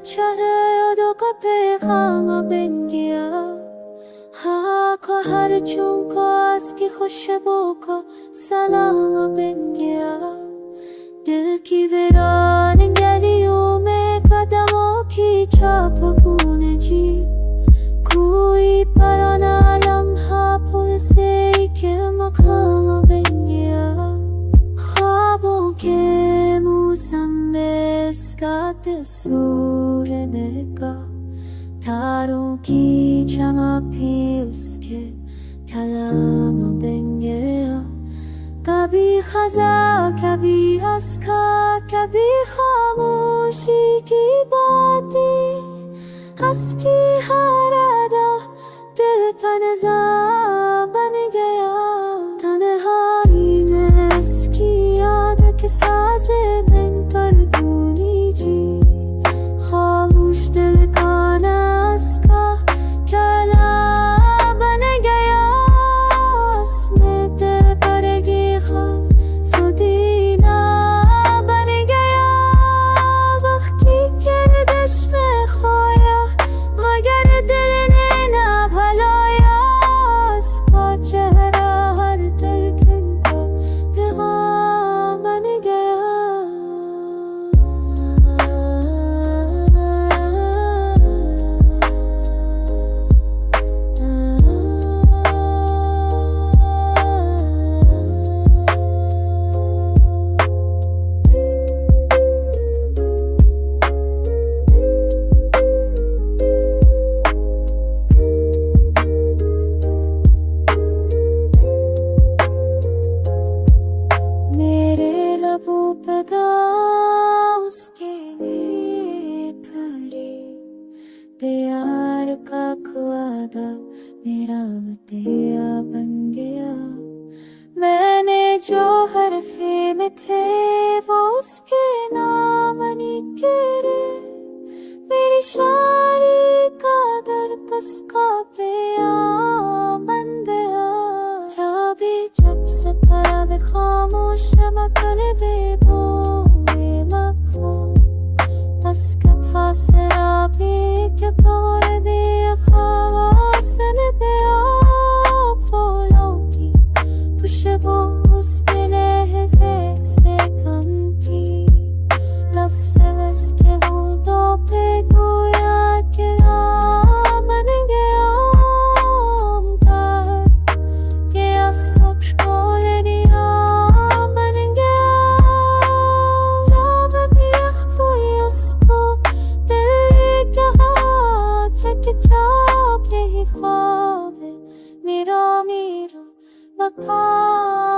चेहरे का पैगाम बन गया। हवा को हर झोंका उसकी खुशबू को सलाम बन गया। दिल की वीरान गलियों में कदमों की छाप गूंजी। कोई पुराना लम्हा पुल से के मकाम बन गया। ख्वाबों के मौसम में इसका तस्वीर महका। तारों की चमक भी उसके कलाम बन गया। कभी खजा कभी हंसका कभी खामोशी की बातें। हंस की हर अदा दिल पर नज़ार बन गया। तन्हाई में इसकी याद के साज़े बिन पर धुनी जी। खामोश दिल का इसका कलाम बन गया। उसमें दिल पर गिरा सुदीना बन गया। वक्त की गर्दिश में खोया मगर दिल ने ना भुलाया। उसका चेहरा हर धड़कन का पैगाम बन गया। उसके लिए धरे प्यार का खुआदा मेरा वतिया बन गया। मैंने जो हरफे में थे वो उसके नाम निकले। मेरी शायरी का दरकस का पैगाम बन गया। जब सतारा में खामोश मकलबे उसका फासला भी क्या बोले भी ख्वासन पे आप फूलों की खुशबू उसके लहजे से कम थी। लफ्ज़ उसके होठों पे गोया के नाम बन गया। के अफसोस बोले दिया बन गया। जब भी अख्तुई उसको दिल कहा चकचाप यही ख्वाब है मेरा मकान।